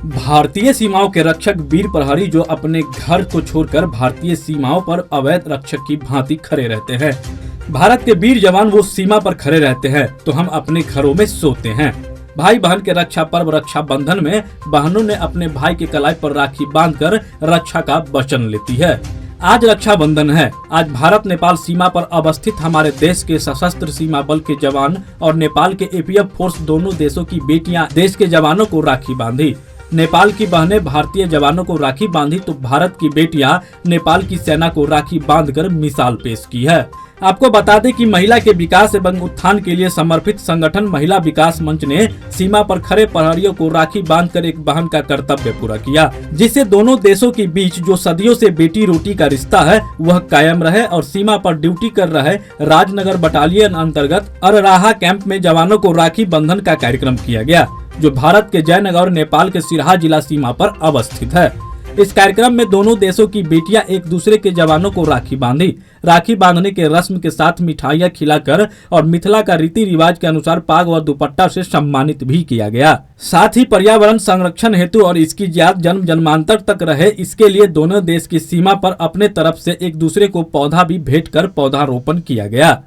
भारतीय सीमाओं के रक्षक वीर प्रहरी जो अपने घर को छोड़कर भारतीय सीमाओं पर अवैध रक्षक की भांति खड़े रहते हैं। भारत के वीर जवान वो सीमा पर खड़े रहते हैं तो हम अपने घरों में सोते हैं। भाई बहन के रक्षा पर्व रक्षा बंधन में बहनों ने अपने भाई के कलाई पर राखी बांधकर रक्षा का वचन लेती है। आज रक्षाबंधन है। आज भारत नेपाल सीमा पर अवस्थित हमारे देश के सशस्त्र सीमा बल के जवान और नेपाल के एपीएफ फोर्स दोनों देशों की बेटियां देश के जवानों को राखी बांधी। नेपाल की बहनें भारतीय जवानों को राखी बांधी तो भारत की बेटियां नेपाल की सेना को राखी बांधकर मिसाल पेश की है। आपको बता दें कि महिला के विकास एवं उत्थान के लिए समर्पित संगठन महिला विकास मंच ने सीमा पर खड़े प्रहरियों को राखी बांधकर एक बहन का कर्तव्य पूरा किया, जिससे दोनों देशों के बीच जो सदियों से बेटी रोटी का रिश्ता है वह कायम रहे और सीमा पर ड्यूटी कर रहे राजनगर बटालियन अंतर्गत अरराहा कैंप में जवानों को राखी बंधन का कार्यक्रम किया गया, जो भारत के जयनगर और नेपाल के सिरहा जिला सीमा पर अवस्थित है। इस कार्यक्रम में दोनों देशों की बेटियां एक दूसरे के जवानों को राखी बांधी। राखी बांधने के रस्म के साथ मिठाइयां खिलाकर और मिथिला का रीति रिवाज के अनुसार पाग व दुपट्टा से सम्मानित भी किया गया। साथ ही पर्यावरण संरक्षण हेतु और इसकी याद जन्म जन्मांतर तक रहे, इसके लिए दोनों देश की सीमा पर अपने तरफ से एक दूसरे को पौधा भी भेंट कर पौधारोपण किया गया।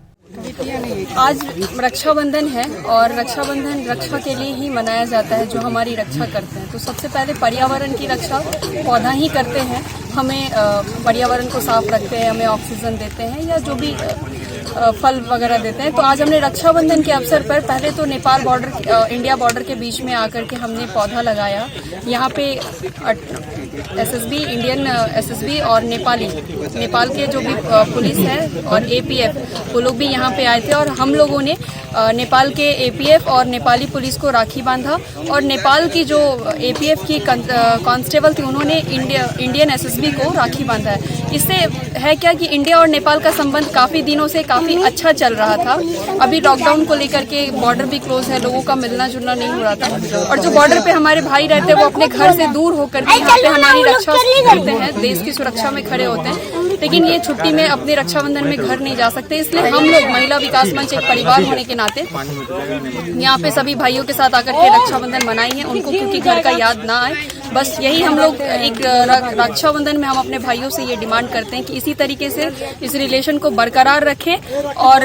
आज रक्षाबंधन है और रक्षाबंधन रक्षा के लिए ही मनाया जाता है, जो हमारी रक्षा करते हैं। तो सबसे पहले पर्यावरण की रक्षा पौधा ही करते हैं, हमें पर्यावरण को साफ रखते हैं, हमें ऑक्सीजन देते हैं या जो भी फल वगैरह देते हैं। तो आज हमने रक्षाबंधन के अवसर पर पहले तो नेपाल बॉर्डर इंडिया बॉर्डर के बीच में आकर के हमने पौधा लगाया। यहाँ पे एसएसबी इंडियन एसएसबी और नेपाल के जो भी पुलिस है और एपीएफ वो लोग भी यहाँ पे आए थे और हम लोगों ने नेपाल के एपीएफ और नेपाली पुलिस को राखी बांधा और नेपाल की जो एपीएफ की कांस्टेबल थी उन्होंने इंडियन एसएसबी को राखी बांधा है। इससे है क्या कि इंडिया और नेपाल का संबंध काफ़ी दिनों से काफ़ी अच्छा चल रहा था। अभी लॉकडाउन को लेकर के बॉर्डर भी क्लोज है, लोगों का मिलना जुलना नहीं हो रहा था और जो बॉर्डर पे हमारे भाई रहते हैं वो अपने घर से दूर होकर के यहाँ पे हमारी रक्षा करते हैं, देश की सुरक्षा में खड़े होते हैं। लेकिन ये छुट्टी में अपने रक्षाबंधन में घर नहीं जा सकते, इसलिए हम लोग महिला विकास मंच एक परिवार होने के नाते यहाँ पे सभी भाइयों के साथ आकर के रक्षाबंधन मनाई है उनको, क्योंकि घर का याद ना आए। बस यही हम लोग एक रक्षाबंधन में हम अपने भाइयों से ये डिमांड करते हैं कि इसी तरीके से इस रिलेशन को बरकरार रखें और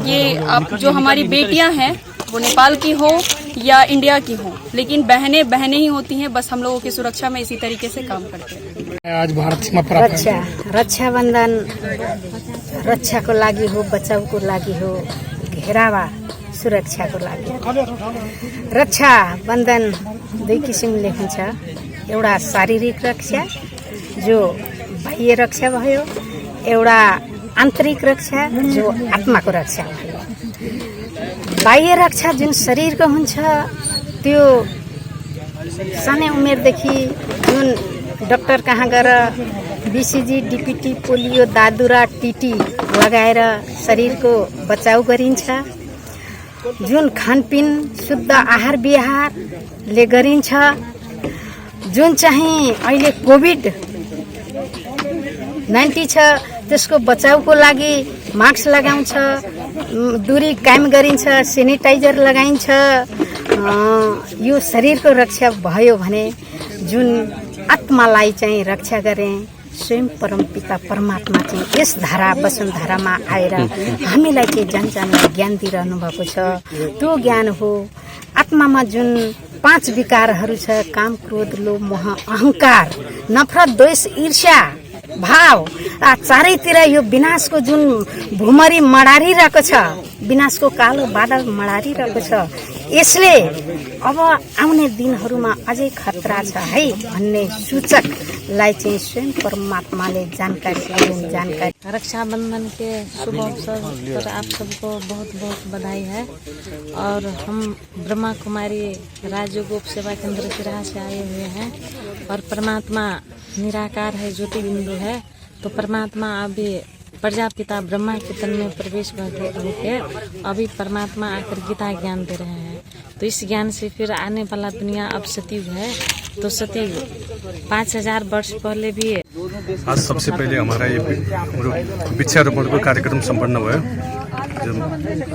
ये आप जो हमारी बेटियां हैं वो नेपाल की हो या इंडिया की हो, लेकिन बहनें ही होती हैं। बस हम लोगों की सुरक्षा में इसी तरीके से काम करते हैं। आज भारत सीमा पर रक्षाबंधन रक्षा को लागि हो, बचाव को लागि हो, घेरावा सुरक्षा को लागि। रक्षा बंधन दुई किसिमले हुन्छ। एउटा शारीरिक रक्षा जो बाह्य रक्षा भयो, एउटा आन्तरिक रक्षा जो आत्माको रक्षा भयो। बाह्य रक्षा जुन शरीरको हुन्छ त्यो सानै उमेरदेखि जुन डाक्टर कहाँ गएर बीसीजी, डीपीटी, पोलियो, दादुरा, टीटी लगाएर शरीरको बचाउ गरिन्छ। जुन खानपिन शुद्ध आहार विहारले गरिन्छ, जुन चाहिँ अहिले कोभिड-19 छ त्यसको बचाउको लागि मास्क लगाउँछ, दूरी कायम गरिन्छ, सेनिटाइजर लगाइन्छ। यो शरीरको रक्षा भयो भने जुन आत्मालाई चाहिँ रक्षा गरे स्वयं परमपिता परमात्मा चाहिँ यस धारा वसुन्धरामा आएर हामीलाई के जान ज्ञान दिइरहनु भएको छ। त्यो ज्ञान हो आत्मामा जुन 5 विकारहरू छ, काम, क्रोध, लोभ, मोह, अहंकार, नफरत, द्वेष, ईर्ष्या भाव, चारैतिर यो विनाशको जुन भुमरी मडारिरहेको छ, विनाशको कालो बादल मडारिरहेको छ। यसले अब आउने दिनहरूमा अझै खतरा छ है भन्ने सूचकलाई चाहिँ स्वयं परमात्माले जानकारी। रक्षाबंधन के शुभ अवसर पर आप सबको बहुत बहुत बधाई है और हम ब्रह्मा कुमारी राजयोगोप सेवा केंद्र सिरहा से आए हुए हैं और परमात्मा निराकार है, ज्योति बिंदु है। तो परमात्मा अभी प्रजापिता ब्रह्मा के तन में प्रवेश करके अभी परमात्मा आकर गीता ज्ञान दे रहे हैं। तो इस ज्ञान से फिर आने वाला दुनिया अब सतयुग है, तो सतयुग 5000 वर्ष पहले भी। आज सबसे पहले हमारा ये वृक्षारोपणको कार्यक्रम सम्पन्न भयो।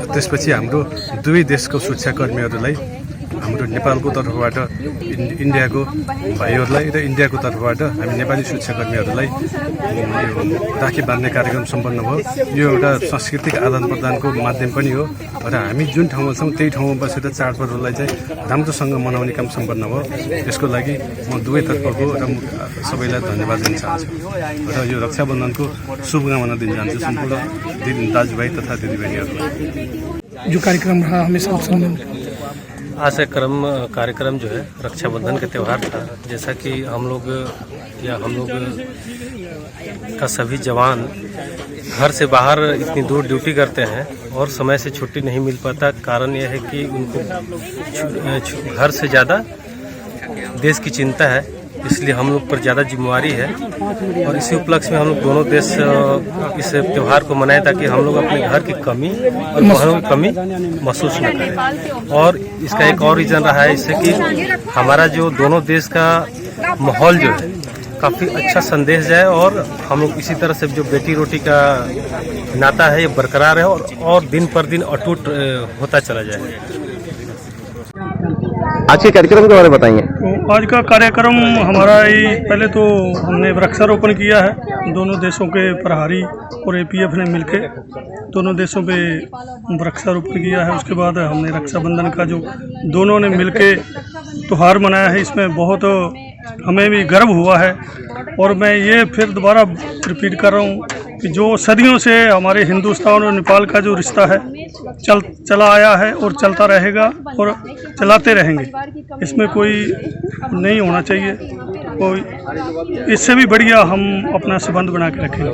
त्यसपछि हाम्रो दुवै देशको सुरक्षाकर्मीहरूलाई हाम्रो नेपालको तर्फबाट इन्डियाको भाइहरूलाई र इन्डियाको तर्फबाट हामी नेपाली सुरक्षाकर्मीहरूलाई यो राखी बाँध्ने कार्यक्रम सम्पन्न भयो। यो एउटा सांस्कृतिक आदान प्रदानको माध्यम पनि हो र हामी जुन ठाउँमा छौँ त्यही ठाउँमा बसेर चाडपर्वलाई चाहिँ राम्रोसँग मनाउने काम सम्पन्न भयो। त्यसको लागि म दुवैतर्फको र सबैलाई धन्यवाद दिन चाहन्छु र यो रक्षाबन्धनको शुभकामना दिन चाहन्छु सम्पूर्ण दाजुभाइ तथा दिदीबहिनीहरूलाई। जो कार्यक्रम रहा हमेशा उत्सव आज से कार्यक्रम जो है रक्षाबंधन का त्यौहार था। जैसा कि हम लोग का सभी जवान घर से बाहर इतनी दूर ड्यूटी करते हैं और समय से छुट्टी नहीं मिल पाता। कारण यह है कि उनको घर से ज़्यादा देश की चिंता है, इसलिए हम लोग पर ज़्यादा जिम्मेवारी है। और इसी उपलक्ष्य में हम लोग दोनों देश इस त्यौहार को मनाएं ताकि हम लोग अपने घर की कमी और बहनों की कमी महसूस न करें। और इसका एक और रीज़न रहा है इससे कि हमारा जो दोनों देश का माहौल जो है काफ़ी अच्छा संदेश है और हम लोग इसी तरह से जो बेटी रोटी का नाता है ये बरकरार है और दिन पर दिन अटूट होता चला जाए। आज के कार्यक्रम के बारे में बताएंगे। तो आज का कार्यक्रम हमारा पहले तो हमने वृक्षारोपण किया है। दोनों देशों के प्रहरी और APF ने मिलके दोनों देशों पे वृक्षारोपण किया है। उसके बाद हमने रक्षाबंधन का जो दोनों ने मिलके त्यौहार मनाया है, इसमें बहुत हमें भी गर्व हुआ है। और मैं ये फिर दोबारा रिपीट कर रहा हूँ कि जो सदियों से हमारे हिंदुस्तान और नेपाल का जो रिश्ता है चला आया है और चलता रहेगा और चलाते रहेंगे। इसमें कोई नहीं होना चाहिए, कोई इससे भी बढ़िया हम अपना संबंध बना के रखेंगे।